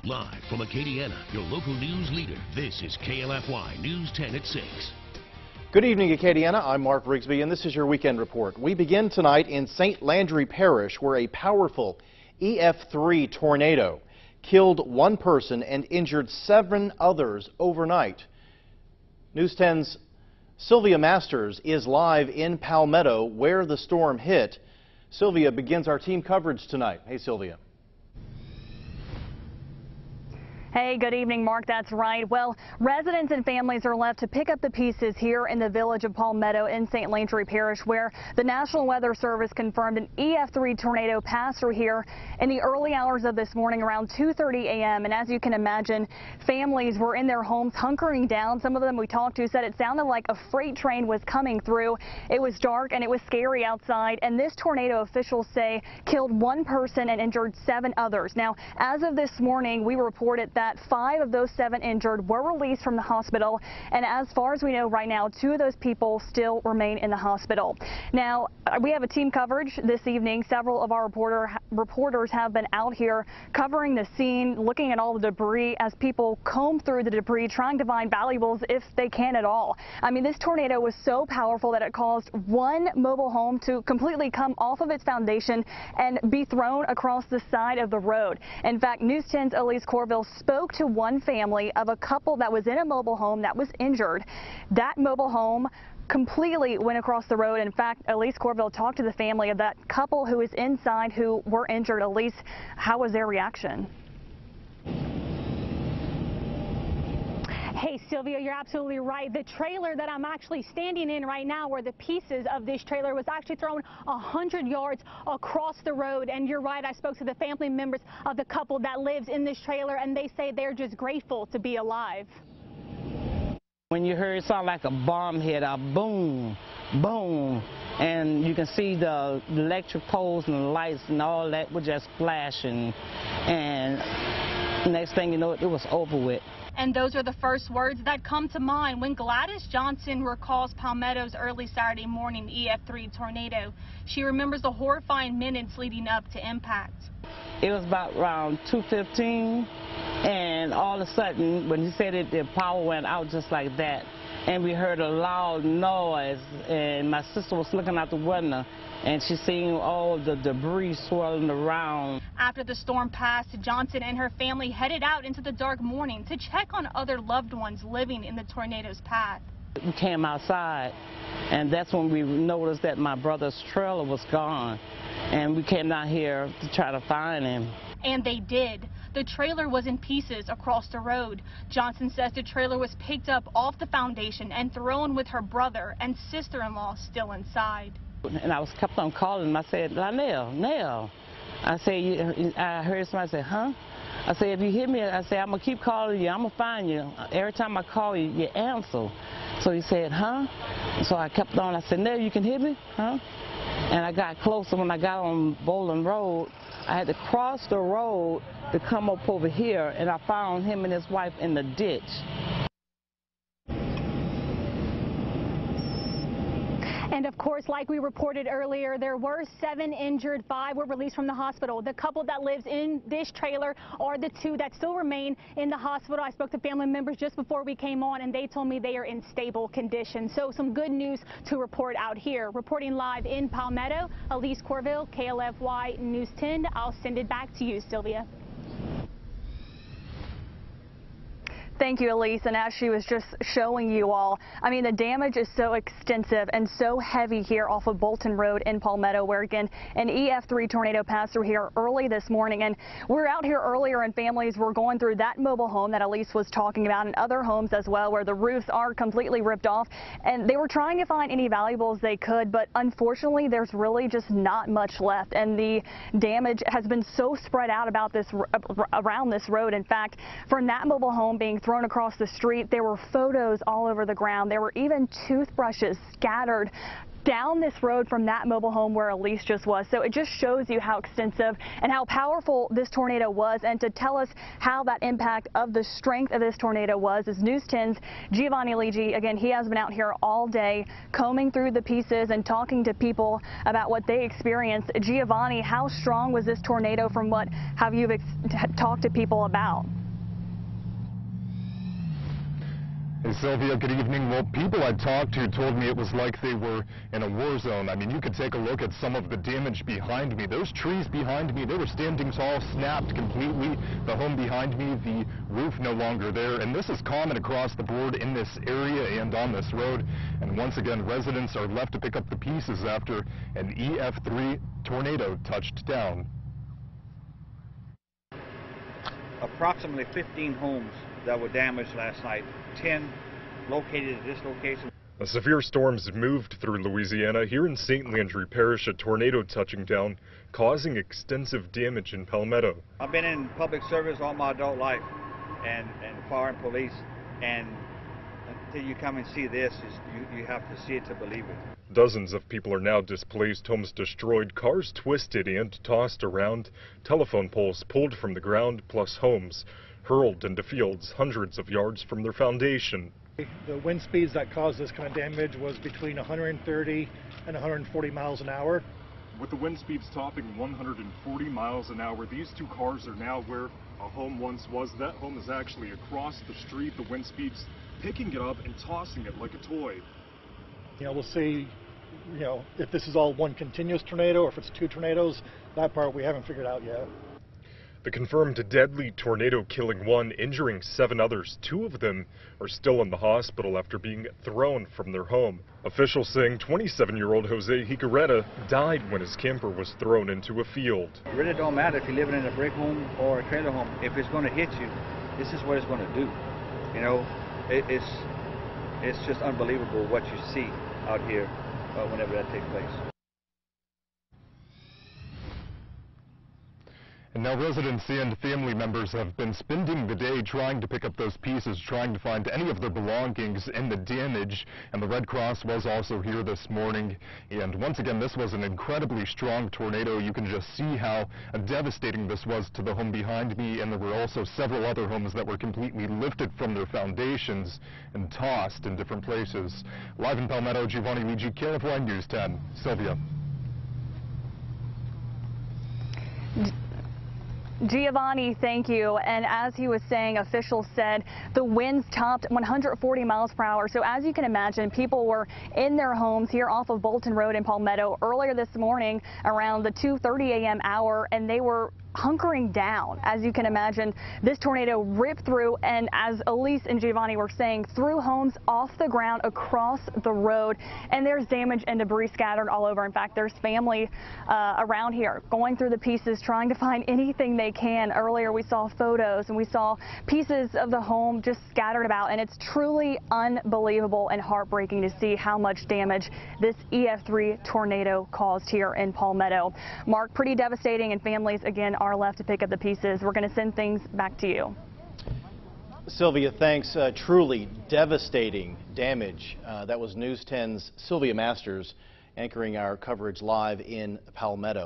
Live from Acadiana, your local news leader, this is KLFY News 10 at 6. Good evening, Acadiana. I'm Mark RIGSBY, and this is your weekend report. We begin tonight in St. Landry Parish, where a powerful EF3 tornado killed one person and injured 7 others overnight. News 10's Sylvia Masters is live in Palmetto, where the storm hit. Sylvia begins our team coverage tonight. Hey, Sylvia. Hey, good evening, Mark. That's right. Well, residents and families are left to pick up the pieces here in the village of Palmetto in St. Landry Parish, where the National Weather Service confirmed an EF3 tornado passed through here in the early hours of this morning around 2:30 a.m. And as you can imagine, families were in their homes hunkering down. Some of them we talked to said it sounded like a freight train was coming through. It was dark and it was scary outside. And this tornado, officials say, killed 1 person and injured 7 others. Now, as of this morning, we reported that 5 of those 7 injured were released from the hospital, and as far as we know right now, 2 of those people still remain in the hospital. Now, we have a team coverage this evening. Several of our reporters have been out here covering the scene, looking at all the debris as people comb through the debris, trying to find valuables if they can at all. I mean, this tornado was so powerful that it caused one mobile home to completely come off of its foundation and be thrown across the side of the road. In fact, News 10's ALECE COURVILLE spoke to one family of a couple that was in a mobile home that was injured. That mobile home completely went across the road. In fact, ALECE COURVILLE talked to the family of that couple who is inside who were injured. ALECE, how was their reaction? Hey, Sylvia, you're absolutely right. The trailer that I'm actually standing in right now, where the pieces of this trailer was actually thrown 100 yards across the road. And you're right, I spoke to the family members of the couple that lives in this trailer, and they say they're just grateful to be alive. When you heard it sound like a bomb hit, a boom, boom, and you can see the electric poles and the lights and all that were just flashing. And next thing you know, it was over with. And those are the first words that come to mind when GLADYS Johnson recalls Palmetto's early Saturday morning EF3 tornado. She remembers the horrifying minutes leading up to impact. It was about around 2:15, and all of a sudden, when he said it, the power went out just like that. And we heard a loud noise, and my sister was looking out the window, and she seen all the debris swirling around. After the storm passed, Johnson and her family headed out into the dark morning to check on other loved ones living in the tornado's path. We came outside, and that's when we noticed that my brother's trailer was gone, and we came down here to try to find him. And they did. The trailer was in pieces across the road. Johnson says the trailer was picked up off the foundation and thrown with her brother and sister-in-law still inside. And I kept on calling him. I said, Nell. I said, I heard somebody say, huh? I said, if you hear me, I said, I'm going to keep calling you. I'm going to find you. Every time I call you, you answer. So he said, huh? So I kept on. I said, Nell, you can hear me? Huh? And I got closer. When I got on Bowling Road, I had to cross the road to come up over here, and I found him and his wife in the ditch. And of course, like we reported earlier, there were 7 injured, 5 were released from the hospital. The couple that lives in this trailer are the 2 that still remain in the hospital. I spoke to family members just before we came on, and they told me they are in stable condition. So some good news to report out here. Reporting live in Palmetto, ALECE COURVILLE, KLFY News 10. I'll send it back to you, Sylvia. Thank you, ALECE. And as she was just showing you all, I mean, the damage is so extensive and so heavy here off of Bolton Road in Palmetto, where, again, an EF3 tornado passed through here early this morning. And we're out here earlier, and families were going through that mobile home that ALECE was talking about, and other homes as well, where the roofs are completely ripped off. And they were trying to find any valuables they could, but unfortunately, there's really just not much left. And the damage has been so spread out about around this road. In fact, from that mobile home being thrown thrown across the street. There were photos all over the ground. There were even toothbrushes scattered down this road from that mobile home where ALECE just was. So it just shows you how extensive and how powerful this tornado was. And to tell us how that impact of the strength of this tornado was is News 10's GIOVANNI LIEGGI. Again, he has been out here all day combing through the pieces and talking to people about what they experienced. GIOVANNI, how strong was this tornado from what have you talked to people about? Hey Sylvia, good evening. Well, people I talked to told me it was like they were in a war zone. I mean, you could take a look at some of the damage behind me. Those trees behind me, they were standing tall, snapped completely. The home behind me, the roof no longer there. And this is common across the board in this area and on this road. And once again, residents are left to pick up the pieces after an EF3 tornado touched down. Approximately 15 homes that were damaged last night, 10 located at this location. A severe storm's moved through Louisiana. Here in St. Landry Parish, a tornado touching down, causing extensive damage in Palmetto. I've been in public service all my adult life, and fire and police, and until you come and see this, you have to see it to believe it. Dozens of people are now displaced, homes destroyed, cars twisted and tossed around, telephone poles pulled from the ground, plus homes hurled into fields hundreds of yards from their foundation. The wind speeds that caused this kind of damage was between 130 and 140 miles an hour. With the wind speeds topping 140 miles an hour, these two cars are now where a home once was. That home is actually across the street. The wind speeds picking it up and tossing it like a toy. You know, we'll see, you know, if this is all one continuous tornado or if it's two tornadoes. That part we haven't figured out yet. The confirmed deadly tornado killing one, injuring 7 others. 2 of them are still in the hospital after being thrown from their home. Officials saying 27-year-old Jose Higuereta died when his camper was thrown into a field. It really don't matter if you're living in a brick home or a trailer home. If it's going to hit you, this is what it's going to do. You know, it's just unbelievable what you see out here whenever that takes place. And now residents and family members have been spending the day trying to pick up those pieces, trying to find any of their belongings in the damage. And the Red Cross was also here this morning. And once again, this was an incredibly strong tornado. You can just see how devastating this was to the home behind me. And there were also several other homes that were completely lifted from their foundations and tossed in different places. Live in Palmetto, GIOVANNI LIEGGI, KLFY News 10. Sylvia. GIOVANNI, thank you. And as he was saying, officials said the winds topped 140 miles per hour. So as you can imagine, people were in their homes here off of Bolton Road in Palmetto earlier this morning around the 2:30 a.m. hour, and they were hunkering down. As you can imagine, this tornado ripped through, and as ALECE and GIOVANNI were saying, threw homes off the ground across the road, and there's damage and debris scattered all over. In fact, there's family around here going through the pieces, trying to find anything they can. Earlier we saw photos and we saw pieces of the home just scattered about, and it's truly unbelievable and heartbreaking to see how much damage this EF3 tornado caused here in Palmetto. Mark, pretty devastating, and families again are left to pick up the pieces. We're going to send things back to you. Sylvia, thanks. Truly devastating damage. That was News 10's Sylvia Masters anchoring our coverage live in Palmetto.